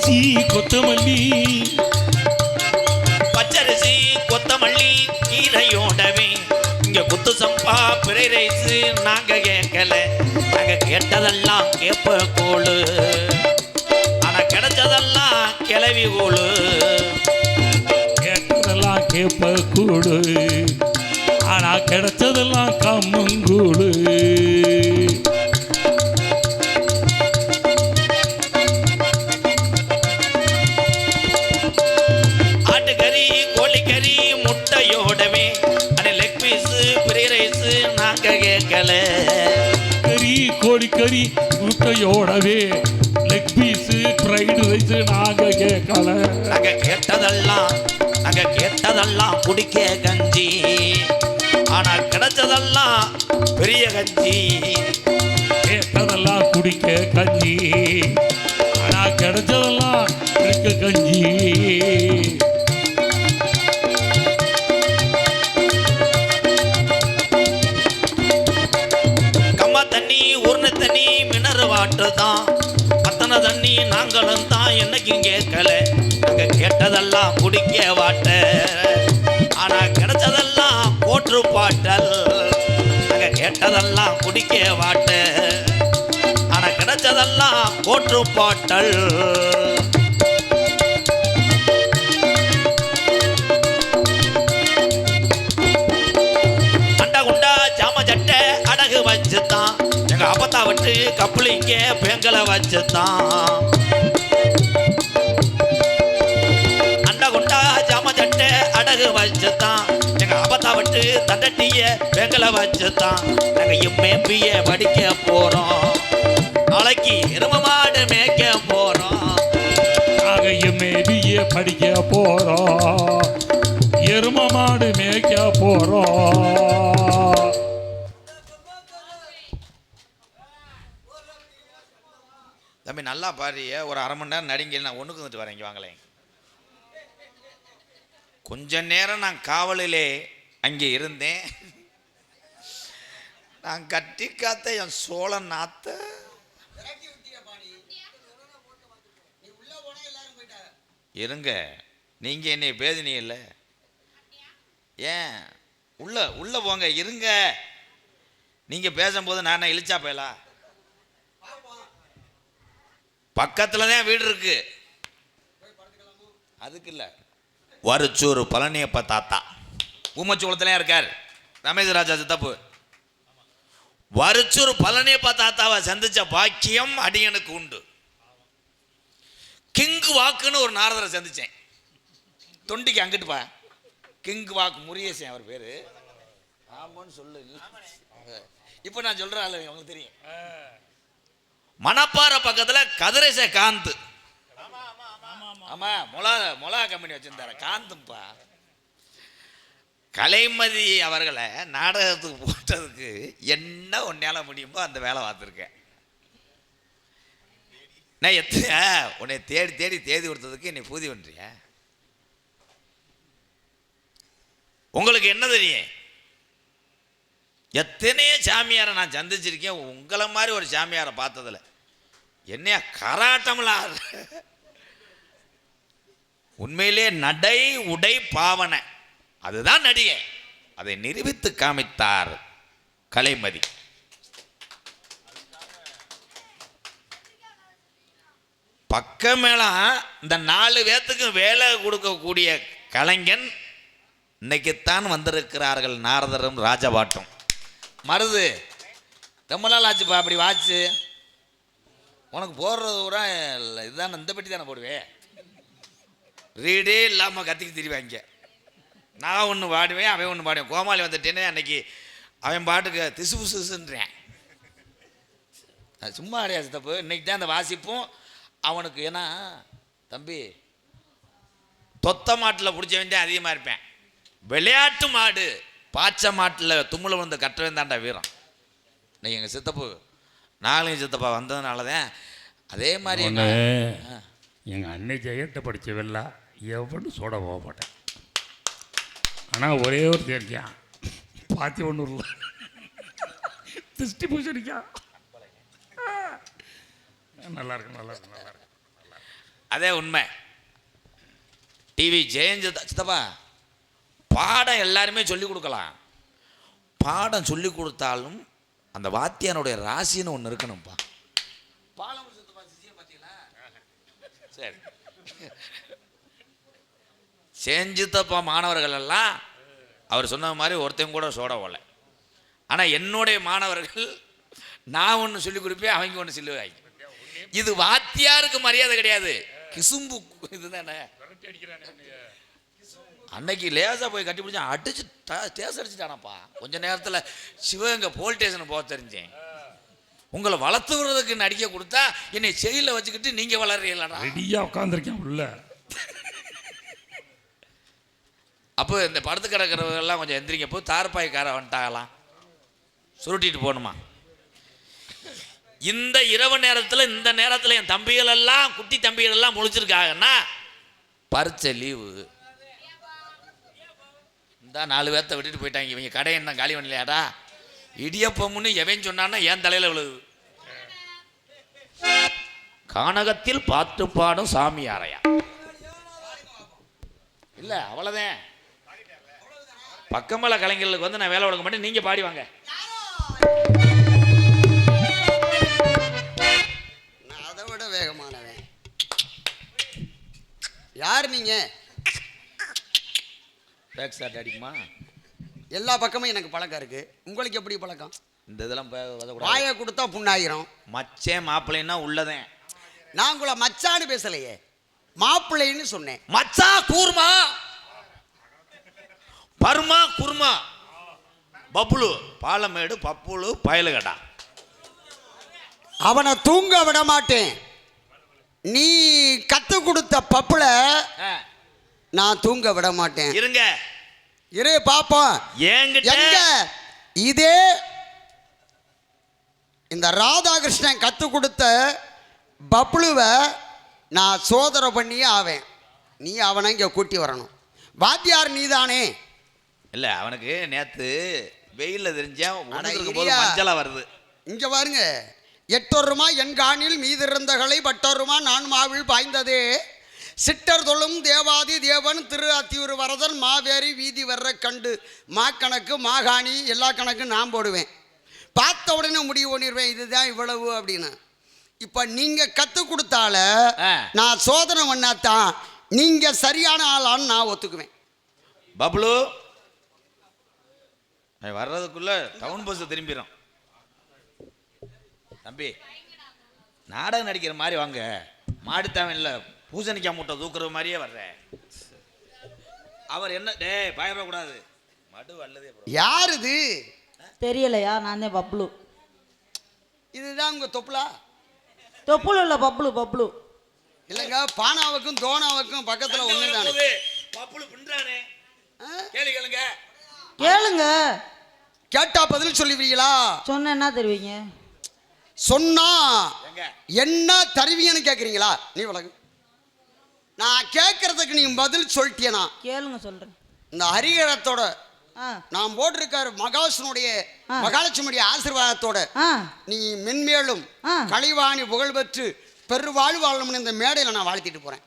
பச்சரிசி கொத்தமல்லி பச்சரிசி கொத்தமல்லி கீரையோடவே இங்க குத்து சம்பா பிறை ரைஸ் நாங்க கேட்கல, நாங்க கேட்டதெல்லாம் கேப்ப கோளு, ஆனா கிடைச்சதெல்லாம் கிளவி கோளு. கேட்டதெல்லாம் கேப்ப கூடு, ஆனா கிடைச்சதெல்லாம் கம்மங்கூடு. ஆட்டுக்கறி கோழிக்கறி முட்டையோடவே அட லெக் பீஸ் பிறை ரைஸ் நாங்க கேட்கல, கறி கோழிக்கறி முட்டையோடவே லெக் பீஸ் ஃப்ரைடு ரைஸ் நாங்க கேட்கல. நாங்க கேட்டதெல்லாம் குடிக்க கஞ்சி, ஆனா கிடைச்சதெல்லாம் பெரிய கஞ்சி. கேட்டதெல்லாம் குடிக்க கஞ்சி, ஆனா கிடைச்சதெல்லாம் இருக்க கஞ்சி. கம்மா தண்ணி உருணை தண்ணி மினரல் வாட்டர் தான், அத்தனை தண்ணி நாங்களும் தான் என்னைக்கும் கேட்கல. நாங்க கேட்டதெல்லாம் குடிக்க வாட்டர், ஆனா கிடைச்சதெல்லாம் கோட்ரு பாட்டல். நாங்க கேட்டதெல்லாம் குடிக்க வாட்டர், ஆனா கிடைச்சதெல்லாம் கோட்ரு பாட்டல். அண்டா குண்டா ஜாம சட்டை அடகு வச்சுதான் எங்க அப்பத்தா விட்டு கப்பலிங்க பெங்களை வச்சுதான். அண்டா குண்டா ஜாம சட்டை அடகு வச்சுதான் எங்க அப்பத்தா விட்டு தண்டட்டிய பெங்களை வச்சுதான். நாங்க எம்ஏபிய படிக்க போறோம், நாளைக்கு எரும மாடு மேய்க்க போறோம். நாங்க எம்ஏபிஏ படிக்க போறோம், எரும மாடு மேய்க்க போறோம். தம்பி நல்லா பாரிய ஒரு அரை மணி நேரம் நடிங்க, நான் ஒண்ணுக்கு வந்துட்டு வரேன். இங்க வாங்களேன். கொஞ்ச நேரம் நான் காவலிலே அங்கே இருந்தேன். நான் கட்டி காத்த என் சோழ நாத்த இருங்க, நீங்க என்னை பேதினி இல்லை ஏன் உள்ள போங்க இருங்க. நீங்க பேசும்போது நான் இழிச்சா போயலா? பக்கத்துல தான் வீடு இருக்கு, அதுக்கு இல்ல. வருச்சூர் பழனியப்ப தாத்தா ஊமச்சோளத்துல இருக்கார், ரமேஷ் ராஜா சித்தப்பு. வருச்சூர் பழனியப்ப தாத்தாவை சந்திச்ச பாக்கியம் அடியனுக்கு உண்டு. கிங்கு வாக்குன்னு ஒரு நாரதரை சந்திச்சேன், தொண்டிக்கு அங்கிட்டுப்பா. கிங்கு வாக்கு முருகேசன் அவர் பேரு. ஆமான்னு சொல்லு, இப்ப நான் சொல்றேன் உங்களுக்கு தெரியும். மணப்பாறை பக்கத்துல கதிரேச காந்த், ஆமா மொளா கம்பெனி வச்சிருந்தாரு காந்துப்பா. கலைமதி அவர்களை நாடகத்துக்கு போட்டதுக்கு என்ன ஒன்னால முடியுமோ அந்த வேலை பார்த்துருக்கேன். நான் உன்னை தேடி தேடி தேதி கொடுத்ததுக்கு என்னை பூதி பண்றிய. உங்களுக்கு என்ன தெரியும்? எத்தனையோ சாமியாரை நான் சந்திச்சிருக்கேன், உங்களை மாதிரி ஒரு சாமியாரை பார்த்ததில்ல. என்னையா கராட்டம்ல உண்மையிலே நடை உடை பாவனை அதுதான் நடிகை. அதை நிரூபித்து காமித்தார் கலைமதி. பக்கமேளா இந்த 4 பேத்துக்கு வேலை கொடுக்கக்கூடிய கலைஞன் இன்னைக்குத்தான் வந்திருக்கிறார்கள் நாரதரும் ராஜபாட்டும். மருது ரொம்ப நாள் ஆச்சுப்பா அப்படி வாச்சு. உனக்கு போடுறது கூட இதுதானே, இந்த பெட்டி தானே போடுவேன். ரீடே இல்லாமல் கத்திக்கு திரிவாங்க. நான் ஒன்று பாடுவேன், அவன் ஒன்று பாடுவேன். கோமாளி வந்துட்டேனே அன்னைக்கு அவன் பாட்டுக்கு திசு புசுன்றேன். அது சும்மா கிடையாது தப்பு. இன்னைக்கு தான் அந்த வாசிப்பும் அவனுக்கு. ஏன்னா தம்பி தொத்த மாட்டில் பிடிச்ச வேண்டிய அதிகமாக இருப்பேன். விளையாட்டு மாடு பாச்ச மாட்டில் தும்முல வந்து கட்ட வேண்டாண்டா வீரம். இன்னைக்கு எங்கள் சித்தப்பு நாகலிங்க சித்தப்பா வந்ததுனால தான் அதே மாதிரி. எங்கள் அன்னை ஜெயத்தை படித்தவெல்ல எவனு சோட போக மாட்டேன். ஆனால் ஒரே ஒரு தெரிஞ்சான் பாத்தி ஒன்று இல்லை திருஷ்டி பூசணிக்கா. நல்லா இருக்கு நல்லா இருக்கு நல்லா இருக்கு. அதே உண்மை. டிவி ஜெயஞ்சு சித்தப்பா பாடம் எல்லாருமே சொல்லி கொடுக்கலாம். பாடம் சொல்லி கொடுத்தாலும் அந்த வாத்தியானுடைய ராசின்னு ஒன்று இருக்கணும்ப்பா. பாலம் பார்த்தீங்களா? சரி, செஞ்சுத்தப்பா மாணவர்கள் எல்லாம் அவர் சொன்ன மாதிரி ஒருத்தங்க கூட சோட போல. ஆனால் என்னுடைய மாணவர்கள் நான் ஒன்று சொல்லி கொடுப்பேன், அவங்க ஒன்று சொல்லுவாங்க. இது வாத்தியாருக்கு மரியாதை கிடையாது, கிசும்பு இதுதானே. அன்னைக்கு லேசாக போய் கட்டி பிடிச்சா அடிச்சு தேச அடிச்சுட்டானப்பா. கொஞ்ச நேரத்தில் சிவகங்கை போலீஸ் ஸ்டேஷன் போக தெரிஞ்சேன். உங்களை வளர்த்து விடுறதுக்கு நடிக்க கொடுத்தா என்னை செயலில் வச்சுக்கிட்டு நீங்கள் வளர்றீங்களா? ரெடியாக உட்காந்துருக்கேன் உள்ள. அப்போ இந்த படுத்து கிடக்கிறவங்கெல்லாம் கொஞ்சம் எந்திரிங்க, போய் தார்பாய்க்கார வந்துட்டாங்களாம், சுருட்டிட்டு போகணுமா. இந்த இரவு நேரத்தில் இந்த நேரத்தில் என் தம்பிகள் எல்லாம் குட்டி தம்பிகள் எல்லாம் முழிச்சிருக்காங்கன்னா பரீட்சை லீவு. இந்த 4 பேர்த்த விட்டுட்டு போயிட்டாங்க. இவங்க கடை என்ன காலி பண்ணலையாடா? இடியப்பம்னு எவன் சொன்னான்னா என் தலையில் விழுது. கானகத்தில் பாட்டு பாடும் சாமியாரையா இல்லை, அவ்வளோதான். பக்கமல கலைஞர்களுக்கு வந்து நான் வேலை கொடுக்க மாட்டேன், நீங்கள் பாடி வாங்க. நான் அதை விட வேகமானவன். யார் நீங்க? பேக் ஷாட் அடிக்குமா? எல்லா பக்கமும் எனக்கு பழக்கம் இருக்கு, உங்களுக்கு எப்படி பழக்கம்? இந்த இதெல்லாம் வாயை கொடுத்தா புண்ணாயிரும். மச்சே மாப்பிள்ளைன்னா உள்ளதேன். நான் உங்களை மச்சான்னு பேசலையே, மாப்பிள்ளைன்னு சொன்னேன். மச்சா கூர்மா, பருமா குருமா, பப்புளு பாலமேடு பப்புளு பயலுகடா. அவனை தூங்க விட மாட்டேன். நீ கத்து கொடுத்த பப்புல நான் தூங்க விட மாட்டேன். இருங்க இரு பாப்போம். எங்க இதே இந்த ராதாகிருஷ்ணன் கத்து கொடுத்த பப்ளுவை நான் சோதனை பண்ணியே ஆவேன். நீ அவனை இங்கே கூட்டி வரணும். வாத்தியார் நீதானே? இல்லை, அவனுக்கு நேற்று வெயிலில் தெரிஞ்சேன் மஞ்சளா வருது. இங்கே பாருங்க, 8 என் காணில் மீதிருந்தகளை 8 நான் மாவில் பாய்ந்ததே. சிட்டர் தொழும் தேவாதி தேவன் திரு அத்தியூர் வரதன் மாவேரி வீதி வர்ற கண்டு மாக்கணக்கு மாகாணி எல்லா கணக்கும் நான் போடுவேன். பார்த்த உடனே முடிவு பண்ணிடுவேன், இதுதான் இவ்வளவு அப்படின்னு. இப்போ நீங்கள் கற்றுக் கொடுத்தால நான் சோதனை பண்ணாதான் நீங்கள் சரியான ஆளான்னு நான் ஒத்துக்குவேன். பப்ளு வர்றதுக்குள்ள டவுன் பஸ் திரும்பிடும். தம்பி நாடகம் நடிக்கிற மாதிரி வாங்க, மாடுத்தாவன் இல்லை பூசணிக்காய் மூட்டை தூக்குற மாதிரியே வர்றேன். அவர் என்ன டே பயப்படக்கூடாது, மடு அல்லதே. யார் இது தெரியலையா? நான் தான் பப்ளு. இதுதான் உங்க தொப்புலா? தொப்புளு இல்லை, பப்ளு. பப்ளு இல்லைங்க, பானாவுக்கும் தோனாவுக்கும் பக்கத்தில் ஒன்று தானே. பப்ளு பின்றானே, கேளுங்க கேளுங்க. கேட்டா பதில் சொல்லுவீங்களா? சொன்ன என்ன தருவீங்க? சொன்னா என்ன தருவீங்கன்னு கேட்குறீங்களா? நீ வழக்கு. நான் கேட்கறதுக்கு நீ பதில் சொல்லிட்டேனா? கேளுங்க சொல்றேன். இந்த ஹரிகரத்தோட நான் போட்டிருக்காரு மகாவிஷ்ணுடைய மகாலட்சுமியுடைய ஆசீர்வாதத்தோட நீ மென்மேலும் கலைவாணி புகழ் பெற்று பெருவாழ்வு வாழணும்னு இந்த மேடையில் நான் வாழ்த்திட்டு போறேன்.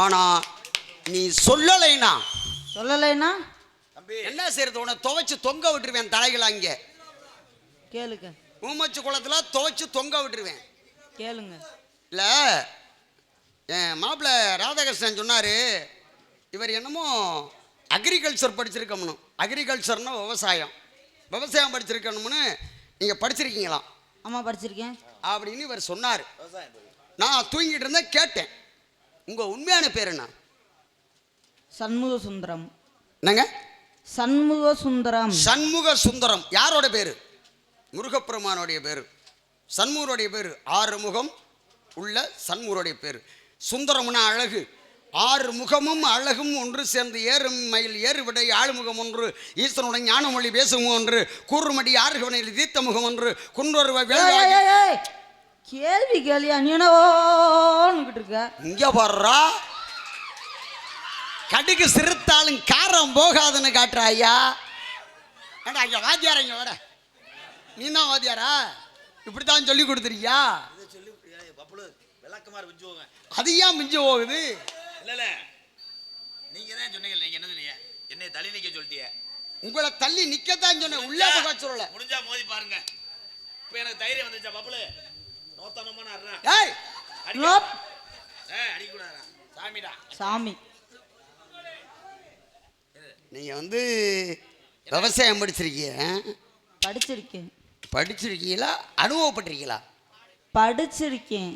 ஆனா நீ சொல்லலைனா என்ன செய்யறது? உன்னை துவைச்சு தொங்க விட்டுருவேன் தலைகளை. அங்கே கேளுங்க. ஊமச்சு குளத்துல துவைச்சு தொங்க விட்டுருவேன். கேளுங்க. இல்ல என் மாப்பிள்ள ராதாகிருஷ்ணன் சொன்னாரு, இவர் என்னமோ அக்ரிகல்ச்சர் படிச்சிருக்கணும். அக்ரிகல்ச்சர்னா விவசாயம் படிச்சிருக்கணும்னு நீங்கள் படிச்சிருக்கீங்களா? ஆமாம் படிச்சிருக்கேன் அப்படின்னு இவர் சொன்னார். நான் தூங்கிட்டு இருந்தேன், கேட்டேன். உங்கள் உண்மையான பேர் என்ன? சண்முக சுந்தரம். என்னங்க? சண்முக சுந்தரம். சண்முக சுந்தரம் யாரோட பேர்? முருகப்பெருமானுடைய பேர். சண்முகருடைய பேர் 6 முகம் உள்ள சண்முகருடைய பேர். சுந்தரம்னா அழகு. 6 முகமும் அழகும் ஒன்று சேர்ந்து ஏறும் மயில் ஏறுவிடை ஆளுமுகம் ஒன்று ஈஸ்வரனுடைய ஞானமொழி பேசும் ஒன்று கூறுமடி ஆறுகவனையில் தீர்த்த முகம் ஒன்று குன்றொருவ கேள்வி கேள்வியா நீனுக்கிட்டு இருக்க? இங்க வர்றா கடுகு சிறுத்தாலும் காரம் போகாதுன்னு காட்டுற ஐயா. ஏண்டா இங்க வாத்தியார, இங்க வர. நீ தான் வாத்தியாரா? இப்படித்தான் சொல்லி கொடுத்துருக்கியா? விளக்குமாறு விஞ்சு போங்க. அது ஏன் மிஞ்சு போகுது? இல்ல நீங்க தான் சொன்னீங்க. நீங்க என்ன சொன்னீங்க? என்னை தள்ளி நிக்க சொல்லிட்டீங்க. உங்களை தள்ளி நிக்கத்தான் சொன்னேன், உள்ள போக சொல்லல. முடிஞ்சா மோதி பாருங்க. இப்ப எனக்கு தைரியம் வந்துச்சா பப்புளு? நோத்தனமான அறா. ஏய் நோப். அடிக்க கூடாதா? சாமிடா. சாமி. நீங்க வந்து விவசாயம் படிச்சிருக்கீங்க, படிச்சிருக்கேன். படிச்சிருக்கீங்களா அனுபவப்பட்டிருக்கீங்களா? படிச்சிருக்கேன்.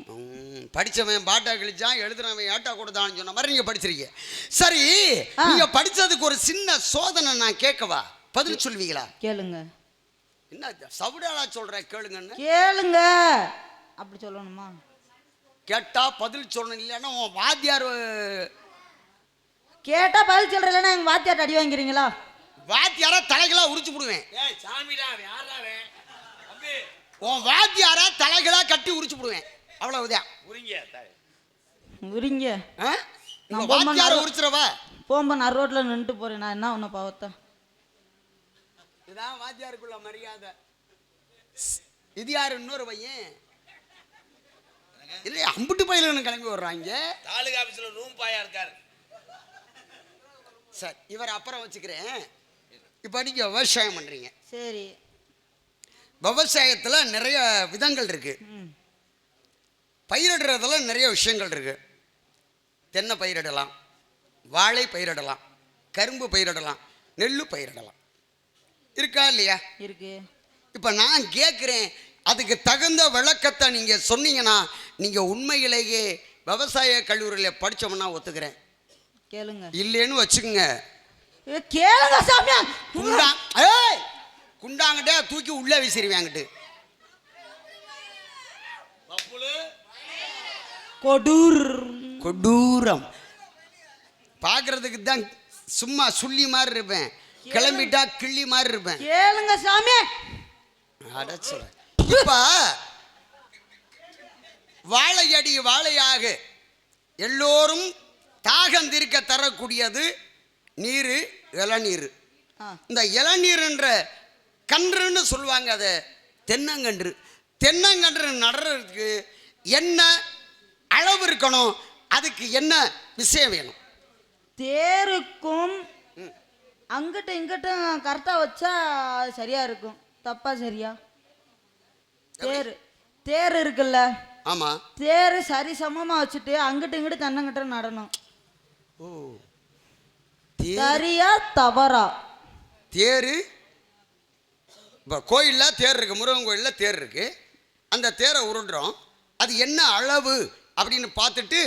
படிச்சவன் பாட்டா கிழிச்சான், எழுதுனவன் ஏட்டா கொடுத்தான்னு சொன்ன மாதிரி நீங்க படிச்சிருக்கீங்க. சரி, ஆ. நீங்க படிச்சதுக்கு ஒரு சின்ன சோதனை நான் கேட்கவா? பதில் சொல்வீங்களா? கேளுங்க. என்ன சவுடாலா சொல்ற கேளுங்கன்னு? கேளுங்க. அப்படி சொல்லணுமா? கேட்டா பதில் சொல்லணும், இல்லைன்னா உன் வாத்தியார் கேட்டா பதில் சொல்ற, இல்லைன்னா எங்க வாத்தியாட்ட அடி வாங்கிறீங்களா? வாத்தியாரா தலைகளா உரிச்சு போடுவேன். ஏய் சாமிடா, யாரா அவன்? தம்பி, உன் வாத்தியாரா தலைகளா கட்டி உரிச்சு போடுவேன். அவ்வளவுதான். உரிங்க தாய். உரிங்க. ஆ? உங்க நான் பொம்மை வாத்தியார நறு- உரிச்சுறவா? போகும்போ நான் ரோட்ல நின்றுட்டு போறேன், நான் என்ன ஒன்று பாவத்தா? இதான் வாத்தியாருக்குள்ள மரியாதை. இது யாரு? இன்னொரு பையன் இல்லை, அம்புட்டு பையலுன்னு கிளம்பி வர்றாங்க. தாலுகா ஆபீஸ்ல ரூம் பாயா இருக்காரு. சார் இவர் அப்புறம் வச்சுக்கிறேன். இப்போ நீங்க விவசாயம் பண்றீங்க. சரி. விவசாயத்துல நிறைய விதங்கள் இருக்கு. ம். பயிரிடுறதுல நிறைய விஷயங்கள் இருக்கு. தென்னை பயிரிடலாம், வாழை பயிரிடலாம், கரும்பு பயிரிடலாம், நெல்லு பயிரிடலாம். இருக்கா இல்லையா? இருக்கு. இப்போ நான் கேட்குறேன், அதுக்கு தகுந்த விளக்கத்தை நீங்க சொன்னீங்கன்னா நீங்க உண்மையிலேயே விவசாய கல்லூரியில் படிச்சோம்னா ஒத்துக்கிறேன். கேளுங்க. இல்லைன்னு வச்சுக்கோங்க, கேளுங்க சாமியா. குண்டாங்கிட்டே தூக்கி உள்ளே வீசிடுவாங்கிட்டு. பப்புளு கொடூர். கொடூரம். பார்க்கறதுக்கு தான் சும்மா சுள்ளி மாதிரி இருப்பேன், கிளம்பிட்டா கிள்ளி மாதிரி இருப்பேன். கேளுங்க சாமி. அடைச்சுற. இப்ப வாழையடி வாழையாக எல்லோரும் தாகம் தீர்க்க தரக்கூடியது நீர், இளநீர். இந்த இளநீர்ன்ற கன்றுன்னு சொல்லுவாங்க, அதை தென்னங்கன்று. தென்னங்கன்று நடுறதுக்கு என்ன அளவு இருக்கணும்? அதுக்கு என்ன விஷயம் வேணும்? தேருக்கும் அங்கிட்ட இங்கிட்டும் கரெக்டா வச்சா அது சரியா இருக்கும். தப்பா சரியா? தேர் தேர் இருக்குல்ல, ஆமா, தேர் சரி சமமா வச்சுட்டு அங்கிட்ட இங்கிட்டு தென்னங்கிட்ட நடணும். ஓ, சரியா தவறா? தேர் இப்போ கோயிலில் தேர் இருக்கு, முருகன் கோயிலில் தேர் இருக்கு. அந்த தேரை உருண்டுறோம், அது என்ன அளவு அப்படின்னு பார்த்துட்டு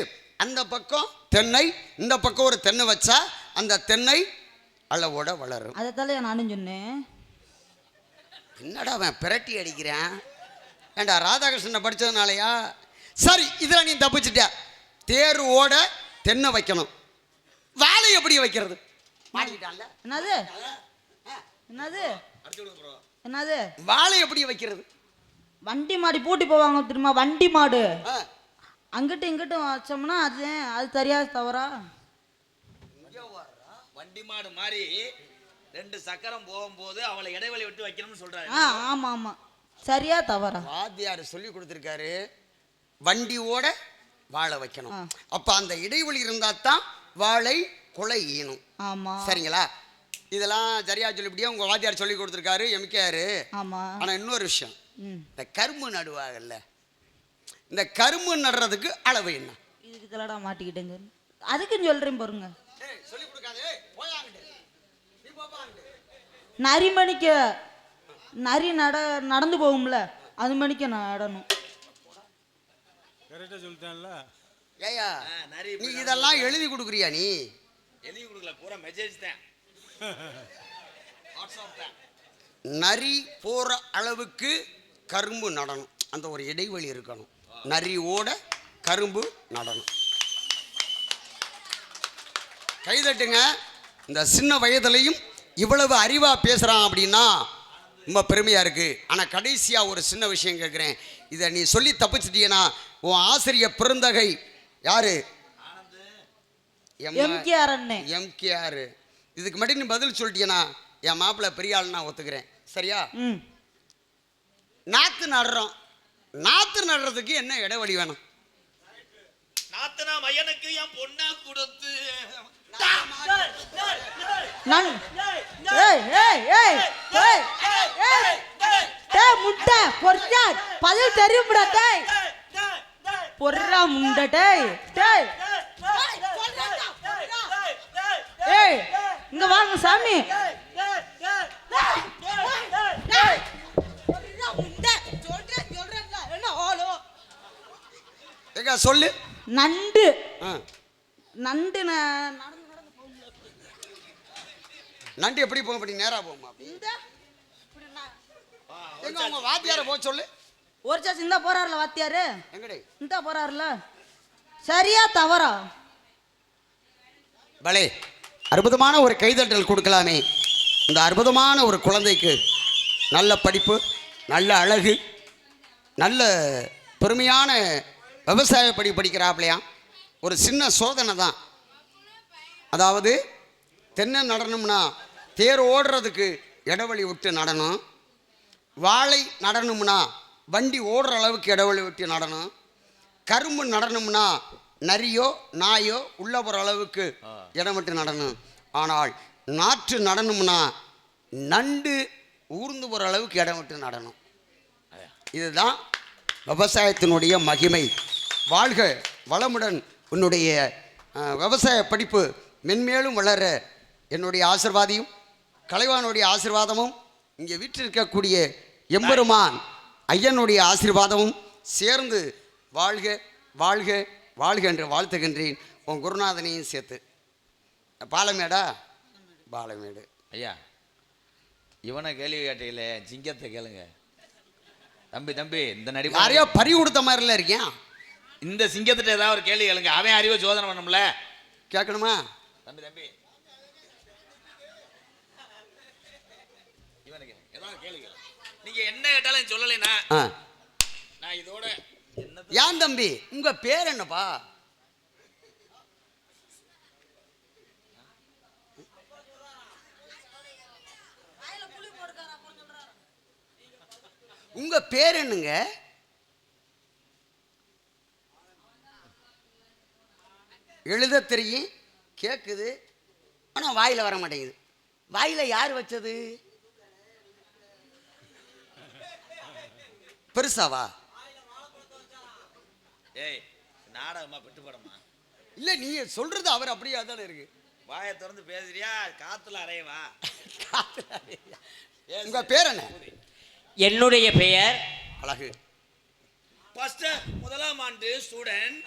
அந்த பக்கம் தென்னை, இந்த பக்கம் ஒரு தென்னை வச்சா அந்த தென்னை அளவோட வளரும். அதைத்தால நானும் சொன்னேன். என்னடா அவன் பிரட்டி அடிக்கிறான்? ஏண்டா ராதாகிருஷ்ணனை படித்ததுனாலயா? சரி, இதில் நீ தப்பிச்சிட்ட. தேர் ஓட தென்னை வைக்கணும், வாழை எப்படி வைக்கிறது? மாட்டிக்கிட்டான்ல. என்னது என்னது என்னது? வாழை எப்படி வைக்கிறது? வண்டி மாடி பூட்டி போவாங்க தெரியுமா? வண்டி மாடு ஆ, அங்கிட்டு இங்கிட்டும் வச்சோம்னா அது சரியா தவறா? வண்டி மாடு மாதிரி 2 சக்கரம் போகும்போது அவளை இடைவெளி விட்டு வைக்கணும்னு சொல்றாரு. ஆமா ஆமா. சரியா தவறா? வாத்தியார் சொல்லி கொடுத்துருக்காரு, வண்டி ஓட வாழை வைக்கணும். அப்ப அந்த இடைவெளி இருந்தா தான் வாழை குலை ஈனும். ஆமா. சரிங்களா? இதெல்லாம் சரியா சொல்லிபடியா உங்க வாத்தியார் சொல்லி கொடுத்துருக்காரு, எம்கேஆர். ஆமா. ஆனா இன்னொரு விஷயம், ம். இந்த கரும்பு நடுவாங்கல்ல, இந்த கரும்பு நடுறதுக்கு அளவு என்ன? இதுக்கு தலடா மாட்டிக்கிட்டேங்க. அதுக்குன்னு சொல்றேன் பாருங்க. சொல்லி கொடுக்காதே, போயாங்கிட்டு நீ போப்பாங்கிட்டு. நரி மணிக்கு நரி நடந்து போகும்ல, அது மணிக்கு நடணும். கரெக்டாக சொல்லிட்டேன்ல. ஏயா நிறைய நீ இதெல்லாம் எழுதி கொடுக்குறியா? நீ எழுதி கொடுக்கல, பூரா மெசேஜ் தான், வாட்ஸ்அப் தான். நரி போற அளவுக்கு கரும்பு நடணும், அந்த ஒரு இடைவெளி இருக்கணும். நரி ஓட கரும்பு நடணும். கைதட்டுங்க. இந்த சின்ன வயதுலையும் இவ்வளவு அறிவா பேசுறான் அப்படின்னா ரொம்ப பெருமையா இருக்கு. ஆனா கடைசியா ஒரு சின்ன விஷயம் கேட்கிறேன், இதை நீ சொல்லி தப்பிச்சிட்டீங்கன்னா உன் ஆசிரியர் பெருந்தகை யாரு? எம்கேஆர் அண்ணே. எம்கேஆர். இதுக்கு மட்டும் நீ பதில் சொல்லிட்டீங்கன்னா என் மாப்பிள்ளை பெரிய ஆள் நான் ஒத்துக்கிறேன். சரியா? ம். நாற்று நடுறோம், நாற்று நடுறதுக்கு என்ன இடைவெளி வேணும்? பெத்தனா மையனுக்கு என் பொண்ணா கொடுத்து நான் ஏய் ஏய் ஏய் ஏய் ஏய் டேய் முட்டை பொறுத்தா பதில் தெரியும்டா டேய் பொர்றா முண்டை டேய் டேய் ஏய் இங்க வாங்க சாமி எங்க சொல்லு. நண்டு ஆ. நண்டு நடந்து நண்டு எப்படி போகும்? அப்படி நேரா போகுமா? அப்படி எங்க உங்க வாத்தியார போக சொல்லு. ஒரு சாச்சு இந்தா போறாருல வாத்தியாரு எங்கடே இந்தா போறாருல சரியா தவறா? பலே அற்புதமான ஒரு கைதட்டல் கொடுக்கலாமே. இந்த அற்புதமான ஒரு குழந்தைக்கு நல்ல படிப்பு, நல்ல அழகு, நல்ல பெருமையான விவசாய படிக்கிறாப்லையா. ஒரு சின்ன சோதனை தான். அதாவது தென்னை நடனம்னா தேர் ஓடுறதுக்கு இடைவெளி விட்டு நடனம், வாழை நடனம்னா வண்டி ஓடுற அளவுக்கு இடைவெளி விட்டு நடனம், கரும்பு நடனம்னா நரியோ நாயோ உள்ள போகிற அளவுக்கு இடம் விட்டு நடனம். ஆனால் நாற்று நடனம்னா நண்டு ஊர்ந்து போகிற அளவுக்கு இடம் விட்டு நடனம். இதுதான் விவசாயத்தினுடைய மகிமை. வாழ்க வளமுடன். உன்னுடைய விவசாய படிப்பு மென்மேலும் வளர என்னுடைய ஆசீர்வாதியும் கலைவானுடைய ஆசீர்வாதமும் இங்கே வீற்றிருக்கக்கூடிய எம்பெருமான் ஐயனுடைய ஆசீர்வாதமும் சேர்ந்து வாழ்க வாழ்க வாழ்க என்று வாழ்த்துகின்றேன். உன் குருநாதனையும் சேர்த்து. பாலமேடா பாலமேடு. ஐயா இவனை கேள்வி கேட்டீங்களே, சிங்கத்தை கேளுங்க. தம்பி தம்பி இந்த நடிப்பு நிறைய பறி கொடுத்த மாதிரில இருக்கேன். இந்த சிங்கத்திட்ட ஏதாவது ஒரு கேள்வி கேளுங்க. அவன் அறிவை சோதனை பண்ணும்ல. கேட்கணுமா? தம்பி தம்பி இவனுக்கு ஏதாவது கேள்வி கேளு. நீங்க என்ன கேட்டாலும் சொல்லலைன்னா நான் இதோட ஏன் தம்பி உங்க பேர் என்னப்பா? உங்க பேர் என்னங்க? எழுத தெரியும், கேட்குது, ஆனால் வாயில் வர மாட்டேங்குது. வாயில் யார் வச்சது? பெருசாவா? ஏய் நாடகமா பெட்டு படமா? இல்லை நீ சொல்றது அவர் அப்படியே தானே இருக்கு. வாயை திறந்து பேசுறியா காத்துல அறையவா? உங்க பேர் என்ன? என்னுடைய பெயர் அழகு. ஃபர்ஸ்ட் முதலாம் ஆண்டு ஸ்டூடெண்ட்.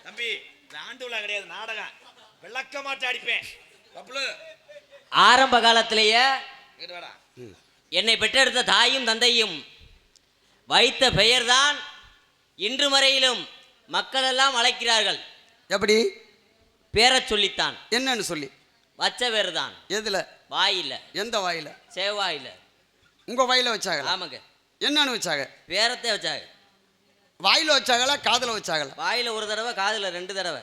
தம்பி இந்த ஆண்டு விழா கிடையாது, நாடகம். விளக்க மாட்டே அடிப்பேன். பப்ளு ஆரம்ப காலத்திலேயே இங்க வாடா. என்னை பெற்றெடுத்த தாயும் தந்தையும் வைத்த பெயர்தான் இன்று வரையிலும் மக்கள் எல்லாம் அழைக்கிறார்கள். எப்படி? பேரச் சொல்லித்தான். என்னன்னு சொல்லி வச்ச பேர் தான். எதுல? வாயில. எந்த வாயில? சேவாயில. உங்க வாயில வச்சாங்க? ஆமாங்க. என்னன்னு வச்சாங்க? பேரத்தை வச்சாங்க. வாயில வச்சாங்களா காதுல வச்சாங்களா? வாயில ஒரு தடவை, காதுல 2 தடவை.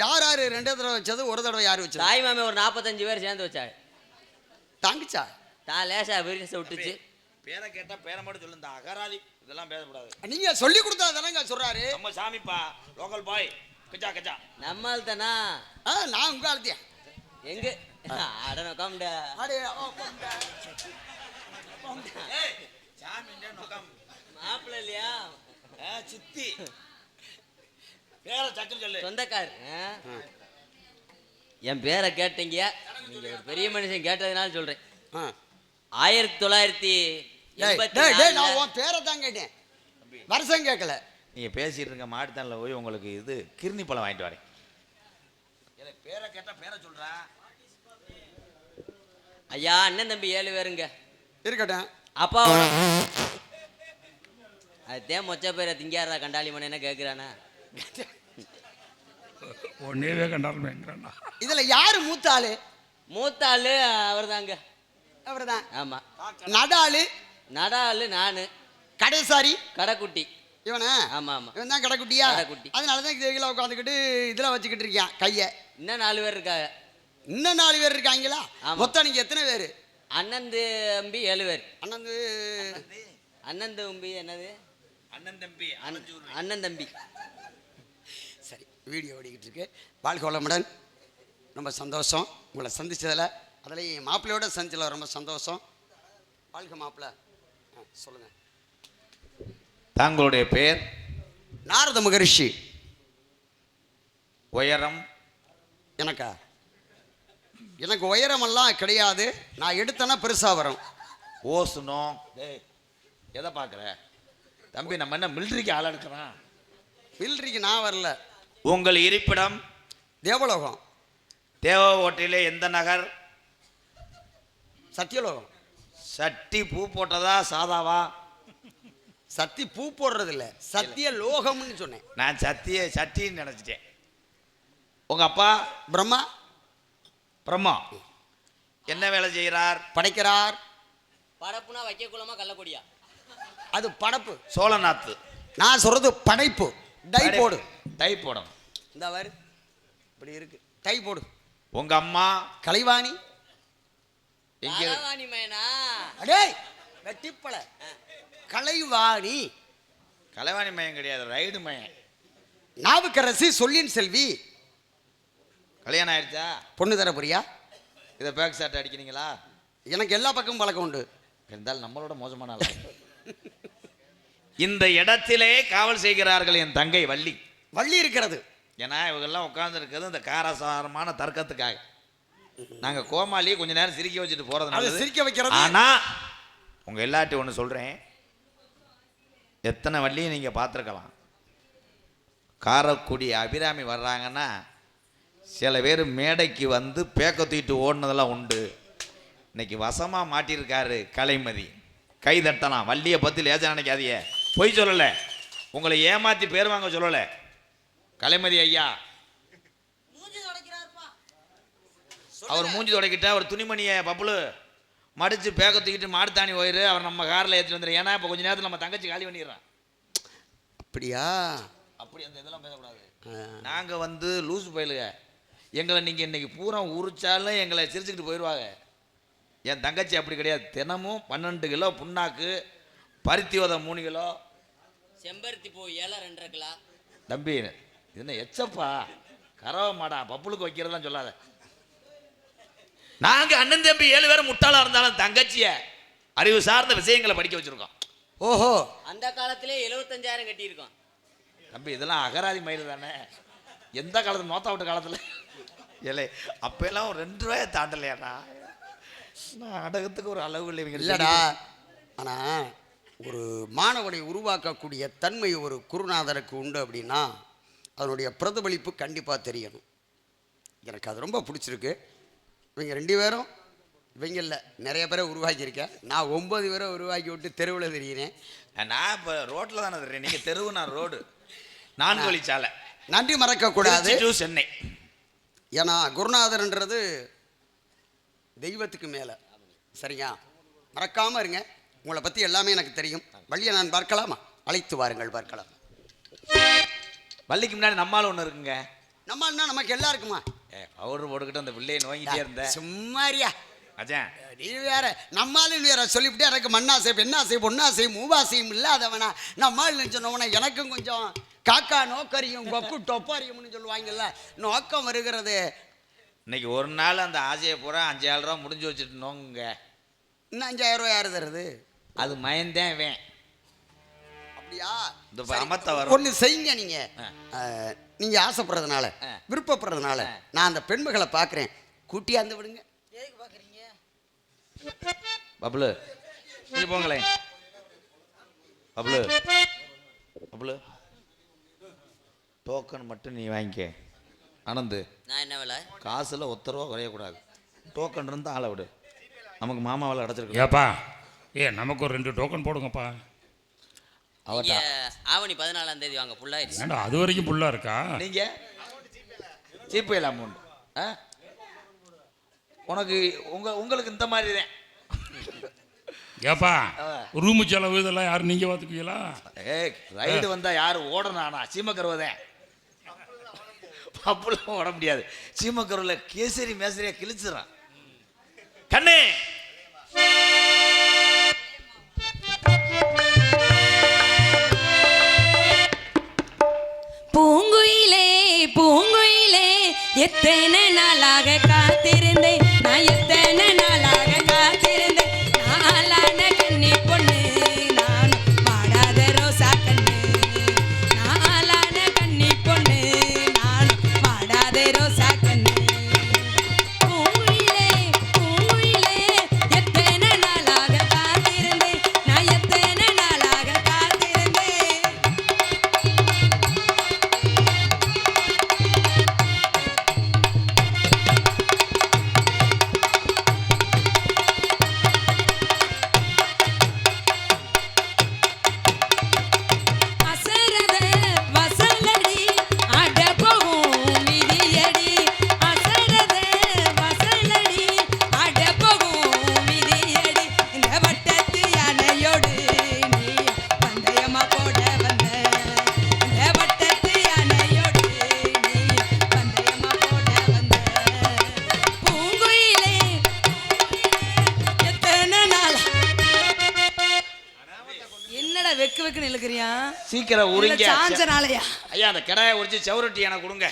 யார் யாரு 2 தடவை வச்சது? ஒரு தடவை யார் வச்சது? தாய் மாமே ஒரு 45 பேர் சேர்ந்து வச்சாங்க. தாங்கிச்சா? தான் லேசா விரிச விட்டுச்சு. பேரை கேட்டா பேரை மட்டும் சொல்லு. இந்த அகராதி இதெல்லாம் பேசக்கூடாது. நீங்க சொல்லி கொடுத்தா தானங்க சொல்றாரு. நம்ம சாமிப்பா லோக்கல் பாய். கச்சா கச்சா நம்மால் தானா? நான் உங்க ஆள்த்தியா எங்க அடன கம்டா. ஏய் சாமி நோக்கம் மாப்பிள்ள இல்லையா? சித்தி பேரை சக்கரம் சொல்லு. சொந்தக்கார். என் பேரை கேட்டீங்க. நீங்க ஒரு பெரிய மனுஷன் கேட்டதுனால சொல்றேன். 1984 நான் உன் பேரை தான் கேட்டேன், வருஷம் கேட்கல. நீங்க பேசிட்டு இருக்க மாட்டுத்தான்ல போய் உங்களுக்கு இது கிருணி பழம் வாங்கிட்டு வரேன். பேரை கேட்டா பேரை சொல்றா. ஐயா அண்ணன் தம்பி 7 பேருங்க இருக்கட்டும். அப்பா அதே மொச்ச பேரை திங்காரா கண்டாளி மன என்ன கேட்குறானா? ஒன்னேவே கண்டாலுமேங்கிறான்டா. இதுல யாரு மூத்தாளு? மூத்த ஆளு அவர் தாங்க. அவர்தான். ஆமா. நடாளு? நடாளு நானு. கடைசாரி கடைக்குட்டி இவனா? ஆமா ஆமா. இவன் தான் கடைக்குட்டியா? கடைக்குட்டி. அதனாலதான் இதுல உட்காந்துக்கிட்டு இதுல வச்சுக்கிட்டு இருக்கான் கைய. இன்னும் 4 பேர் இருக்காங்க. இன்னும் 4 பேர் இருக்காங்களா? மொத்தம் நீங்க எத்தனை பேரு? அண்ணன் தம்பி 7 பேர். அண்ணன் தம்பி என்னது? அண்ணன் தம்பி அண்ணன் தம்பி. சரி, வீடியோ ஓடிக்கிட்டு இருக்கு. வாழ்க வளமுடன். ரொம்ப சந்தோஷம் உங்களை சந்திச்சதில், அதுலேயும் மாப்பிள்ளையோட சந்திச்சதில் ரொம்ப சந்தோஷம். வாழ்க மாப்பிள்ளை. சொல்லுங்கள். தாங்களுடைய பெயர்? நாரத மகரிஷி. உயரம்? எனக்கு உயரமெல்லாம் கிடையாது. நான் எடுத்தேன்னா பெருசாக வரும். ஓசுனோ எதை பார்க்குற தம்பி? நம்ம என்ன மிலிட்ரிக்கு ஆள் எடுக்கிறான்? மிலிட்ரிக்கு நான் வரல. உங்கள் இருப்பிடம்? தேவலோகம். தேவ ஓட்டிலே எந்த நகர்? சத்தியலோகம். சட்டி பூ போட்டதா சாதாவா? சத்தி பூ போடுறது இல்லை, சத்திய லோகம்னு சொன்னேன். நான் சட்டின்னு நினச்சிட்டேன். உங்கள் அப்பா? பிரம்மா. பிரம்மா என்ன வேலை செய்கிறார்? படைக்கிறார். படப்புனா வைக்க குளமா கள்ளக்கொடியா? அது படப்பு. சோழநாத்து. நான் சொல்றது படைப்பு. டை போடு. டை போடணும். இந்த வாரு இப்படி இருக்கு, டை போடு. உங்க அம்மா? கலைவாணி. கலைவாணி மேனா? அடே வெட்டிப்பள. கலைவாணி. கலைவாணி மயம் கிடையாது, ரைடு மயம். நாவுக்கரசி சொல்லின் செல்வி. கல்யாணம் ஆயிடுச்சா? பொண்ணு தர புரியா? இதை பேக் ஷாட் அடிக்கிறீங்களா? எனக்கு எல்லா பக்கமும் பழக்கம் உண்டு. இருந்தாலும் நம்மளோட மோசமான ஆள். இந்த இடத்திலே காவல் செய்கிறார்கள் என் தங்கை வள்ளி. வள்ளி இருக்கிறது. ஏன்னா இவங்கெல்லாம் உட்கார்ந்து இருக்கிறது இந்த காரசாரமான தர்க்கத்துக்காக. நாங்கள் கோமாளியை கொஞ்ச நேரம் சிரிக்க வச்சுட்டு போறது சிரிக்க வைக்கிறது. ஆனா உங்க எல்லாட்டையும் ஒன்று சொல்றேன், எத்தனை வள்ளியை நீங்க பார்த்துருக்கலாம். காரக்குடி அபிராமி வர்றாங்கன்னா சில பேர் மேடைக்கு வந்து பேக்க தூக்கிட்டு ஓடினதெல்லாம் உண்டு. இன்னைக்கு வசமாக மாட்டியிருக்காரு கலைமதி. கை தட்டலாம். வள்ளியை பற்றி லேசா நினைக்காதீங்க. பொய் சொல்லலை, உங்களை ஏமாற்றி பேர் வாங்க சொல்லலை. கலைமதி ஐயா அவர் மூஞ்சி தொடக்கிட்ட அவர் துணிமணியை பப்புளு மடித்து பேக்க தூக்கிட்டு மாடுத்தாணி போயிரு, அவர் நம்ம காரில் ஏற்றிட்டு வந்துடு. ஏன்னா இப்போ கொஞ்சம் நேரத்தில் நம்ம தங்கச்சி காலி பண்ணிடுறான். அப்படியா? அப்படி அந்த இதெல்லாம் பேசக்கூடாது. நாங்கள் வந்து லூசு பயிலுங்க. எங்களை நீங்கள் இன்னைக்கு பூரா உரிச்சாலும் எங்களை சிரிச்சுக்கிட்டு போயிடுவாங்க. என் தங்கச்சி அப்படி கிடையாது. தினமும் 12 கிலோ புண்ணாக்கு, பருத்தி உத 3 கிலோ, செம்பருத்தி பூ 2.5 கிலோ. தம்பி இது என்ன எச்சப்பா, கறவை மாடா, பப்புளுக்கு வைக்கிறதான் சொல்லாத. நாங்கள் அண்ணன் தம்பி 7 பேரும் முட்டாளாக இருந்தாலும் தங்கச்சிய அறிவு சார்ந்த விஷயங்களை படிக்க வச்சுருக்கோம். ஓஹோ. அந்த காலத்திலே 75,000 கட்டியிருக்கோம். தம்பி இதெல்லாம் அகராதி மயில் தானே. எந்த காலத்தில் நோத்தா விட்ட காலத்தில் ஏலே அப்பெல்லாம் ஒரு 2 ரூபாயை தாண்டலையாடா. நாடகத்துக்கு ஒரு அளவு இல்லைடா. ஆனால் ஒரு மாணவனை உருவாக்கக்கூடிய தன்மை ஒரு குருநாதருக்கு உண்டு அப்படின்னா அதனுடைய பிரதிபலிப்பு கண்டிப்பாக தெரியணும். எனக்கு அது ரொம்ப பிடிச்சிருக்கு. இவங்க 2 பேரும் இவங்களில் நிறைய பேரை உருவாக்கியிருக்கேன். நான் 9 பேரை உருவாக்கி விட்டு தெருவில் தெரிகிறேன். நான் இப்போ ரோட்டில் தானே தெரியும். நீங்கள் தெருவு, நான் ரோடு, 4 வழிச்சாலை. நன்றி மறக்கக்கூடாது. சென்னை. ஏன்னா குருநாதர்ன்றது தெய்வத்துக்கு மேலே. சரிங்க, மறக்காமல் இருங்க. உங்களை பற்றி எல்லாமே எனக்கு தெரியும். வள்ளியை நான் பார்க்கலாமா? அழைத்து வாருங்கள், பார்க்கலாம். வள்ளிக்கு முன்னாடி நம்மால் ஒன்று இருக்குங்க. நம்மள்னா நமக்கு எல்லாருக்குமா? பவுடர் போட்டுக்கிட்டு அந்த பிள்ளையை நோங்கிட்டே இருந்தேன். சும்மாரியா அஜான், நீ வேற நம்மாலும் வேற சொல்லிவிட்டு எனக்கு மண்ணாசை பெண்ணாசை பொண்ணாசை மூவாசையும் இல்லாதவனா நம்மால் சொன்னவனா எனக்கும் கொஞ்சம் காக்கா நோக்கரியும் கொக்கு டொப்பாரியும்னு சொல்லுவாங்கல்ல, நோக்கம் வருகிறது. இன்னைக்கு ஒரு நாள் அந்த ஆசையை பூரா 5,000 ரூபா முடிஞ்சு வச்சுட்டு நோங்குங்க. இன்னும் 5,000 ரூபா யாரு தருது? அது மயந்தேன் வேன். அப்படியா? இந்த அமத்த வரும். ஒன்று செய்யுங்க. நீங்கள் ஆசைப்படுறதுனால, விருப்பப்படுறதுனால நான் அந்த பெண்மகளை பார்க்குறேன். கூட்டியாந்து விடுங்க. எதுக்கு பார்க்குறீங்க? பப்ளு நீ போங்களேன். பப்ளு பப்ளு டோக்கன் மட்டும் நீ வாங்கிக்க. ஆனந்து, நான் என்ன வேலை? காசில் 1 ரூபா குறையக்கூடாது. டோக்கன் இருந்தால் ஆளை விடு. நமக்கு மாமாவில் அடைச்சிருக்கு. ஏப்பா நமக்கு ஒரு 2 டோக்கன் போடுங்கப்பா. அவட்ட ஆவணி 14ஆம் தேதி வாங்க. ஃபுல்லாகிடுச்சு. ஏண்டா அது வரைக்கும் ஃபுல்லாக இருக்கா? நீங்கள் ஜிபேல அமௌண்ட் உனக்கு உங்களுக்கு இந்த மாதிரி தான். ஏப்பா ரூமு செலவு இதெல்லாம் யாரும் நீங்கள் பார்த்துக்குவீங்களா? ரைடு வந்தால் யார் ஓடணும்? ஆனால் சீமக்கருவதேன் பப்புலாம் ஓட முடியாது. சீமக்கருவில் கேசரி மேசரியாக கிழிச்சிடறான். கண்ணே பூங்குயிலே எத்தனை நாளாக காத்திருந்தேன் நான் எத்தனை நாளாக காத்திருந்தேன் நாளான கண்ணி பொண்ணு நான் வாடாத ரோசா கண்ணு நாளான கண்ணி பொண்ணு நான் வாடாத ரோசா கண்ணு பூங்குயிலே பூங்குயிலே எத்தனை நாளாக காத்திருந்தேன் நான் எத்தனை நாளாக காத்திருந்தேன் அசரத வசலடி அட போகும் விதியடி அசரத வசலடி அட போகும் விதியடி இந்த வட்டத்து யானையோடு நீ பந்தயமா போட வந்த இந்த வட்டத்து யானையோடு நீ பந்தயமா போட வந்த பூங்குயிலே எத்தனை நாள் என்னடா வெக்கு வெக்குன்னு இழுக்கிறியா சீக்கிரம் உரிங்க சாஞ்ச நாளையா ஐயா அந்த கிடாயை உரிச்சு செவரொட்டி எனக்கு கொடுங்க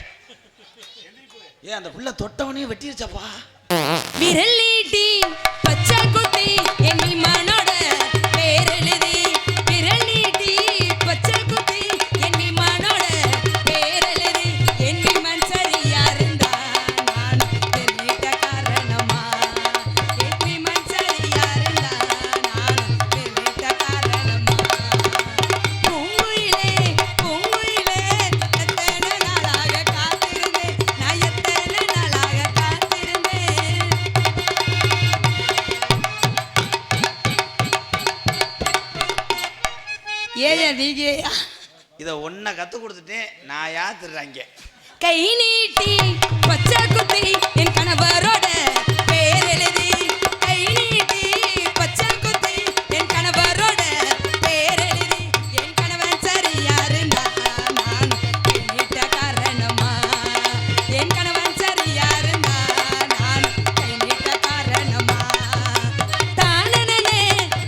ஏன் அந்த புள்ள தொட்டவனே வெட்டிருச்சப்பா விரல் நீட்டி பச்சை குத்தி என் விமானோட பேரெழுதி விரல் நீட்டி பச்சை குத்தி என் விமானோட பேரெழுதி என் விமான் சரியா இருந்தா நான் தெரிவித்த காரணமா என் விமான் சரியா இருந்தா நான் தெரிவித்த காரணமா பூங்குயிலே பூங்குயிலே எத்தனை நாளாக காத்திருந்தேன் நான் எத்தனை நாளாக காத்திருந்தேன் ஏயா நீங்க இதை ஒன்றை கற்றுக் கொடுத்துட்டேன் நான் யாத்துறாங்க கை நீட்டி பச்சை குத்தி என் கணவரோட பேரெழுதி கை நீட்டி பச்சை குத்தி என் கணவரோட பேரெழுதி என் கணவன் சரியா இருந்தா நான் கைநீட்ட காரணமா என் கணவன் சரியா இருந்தா நான் கைநீட்ட காரணமா தானனனே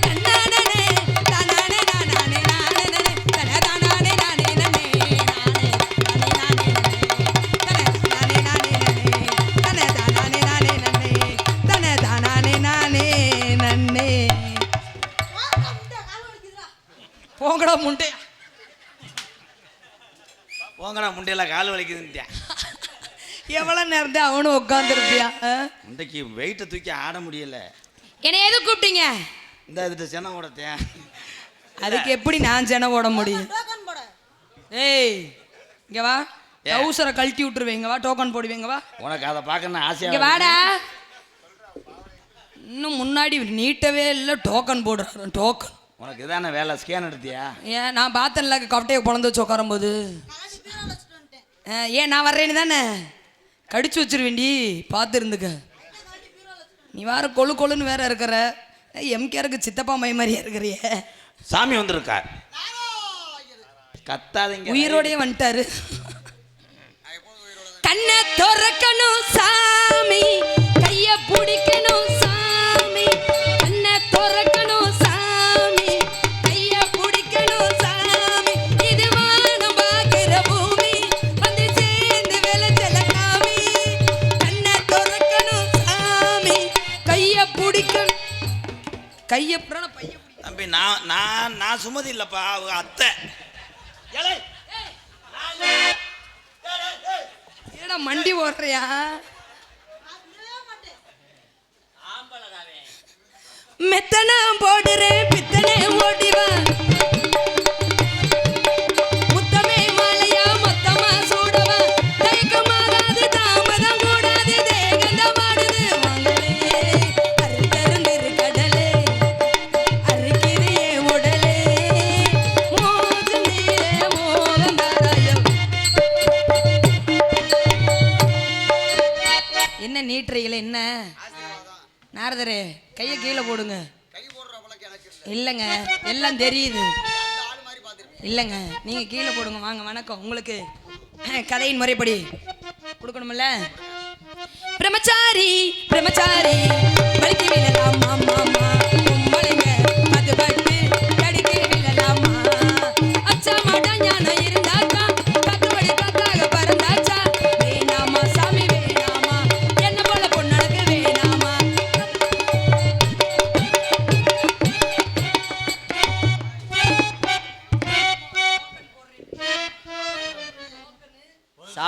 தன்னானனே தானானே நானே நானனே தனதானானே நானே நானே போங்கடா முண்டை போங்கடா முண்டையில கால் வலிக்குதுன்ட்டேன் எவ்வளோ நேரம் தான் அவனும் உட்காந்துருப்பியா முண்டைக்கு வெயிட்டை தூக்கி ஆட முடியல என்னை எது கூப்பிட்டீங்க இந்த இதுட்ட சென்னை ஓடத்தேன் அதுக்கு எப்படி நான் ஜன ஓட முடியும் ஏய் இங்க வா டவுசரை கழட்டி விட்டுருவீங்க வா டோக்கன் போடுவீங்க வா உனக்கு அதை பார்க்கணும்னு இங்க ஆசையாக வாடா இன்னும் முன்னாடி நீட்டவே இல்லை டோக்கன் போடுறாரு டோக்கன் உனக்கு இதான வேலை ஸ்கேன் எடுத்தியா ஏன் நான் பார்த்தேன்ல கவட்டையை குழந்தை வச்சு உட்காரும்போது ஏன் நான் வர்றேன்னு தானே கடிச்சு வச்சிருவேண்டி பார்த்து இருந்துக்க நீ வேற கொழு கொழுன்னு வேற இருக்கிற எம்கேருக்கு சித்தப்பா மை மாதிரியா இருக்கிறிய சாமி வந்திருக்கா கத்தாதீங்க உயிரோடய வந்துட்டாரு கண்ணை திறக்கணும் சாமி கைய பிடிக்கணும் சாமி கண்ணை திறக்கணும் சாமி கைய பிடிக்கணும் சாமி இது வானம் பார்க்கிற பூமி வந்து சேர்ந்து விளைச்சல காமி கண்ணை திறக்கணும் சாமி கைய பிடிக்கணும் கைய புறான பைய தம்பி நான் நான் நான் சுமதி இல்லைப்பா அவங்க அத்தை ஏலே, ஏடா மண்டி ஓடுறியா மெத்தனா போடுறேன் பித்தனே ஓடிவா முத்தமே மாலையா மொத்தமா சூடவா தயக்கமாகாது தாமதம் கூடாது தேகந்த மாடுது மங்களே அறுத்தருந்திரு கடலே அறுக்கிறியே உடலே மோது நீரே மோகந்தாராயம் என்ன நீட்டுறீங்களே என்ன நாரதரே கையை கீழே போடுங்க இல்லைங்க எல்லாம் தெரியுது இல்லைங்க நீங்கள் கீழே போடுங்க வாங்க வணக்கம் உங்களுக்கு கதையின் முறைப்படி கொடுக்கணுமில்ல பிரம்மச்சாரி பிரம்மச்சாரி வலிக்கு விழலாமா மாமா உம்மளைங்க அது பட்டு கடிக்கு விழலாமா அச்சா மாட்டா ஞானம் இருந்தாக்கா கத்துபடி காத்தாக பறந்தாச்சா வேணாமா சாமி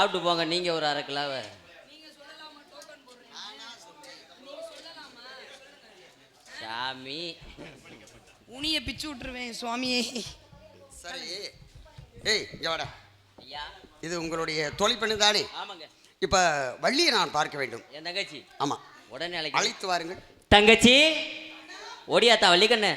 சாப்பிட்டு போங்க நீங்க ஒரு அரை கிலோவை. சாமி உனிய பிச்சு விட்டுருவேன் சுவாமியே. சரி, ஏய் இங்க வாடா. ஐயா. இது உங்களுடைய தொழிற்பெண்ணு தானே? ஆமாங்க. இப்ப வள்ளியை நான் பார்க்க வேண்டும். என் தங்கச்சி. ஆமா, உடனே அழைத்து வாருங்கள். தங்கச்சி ஓடியாத்தா வள்ளிக்கண்ணு.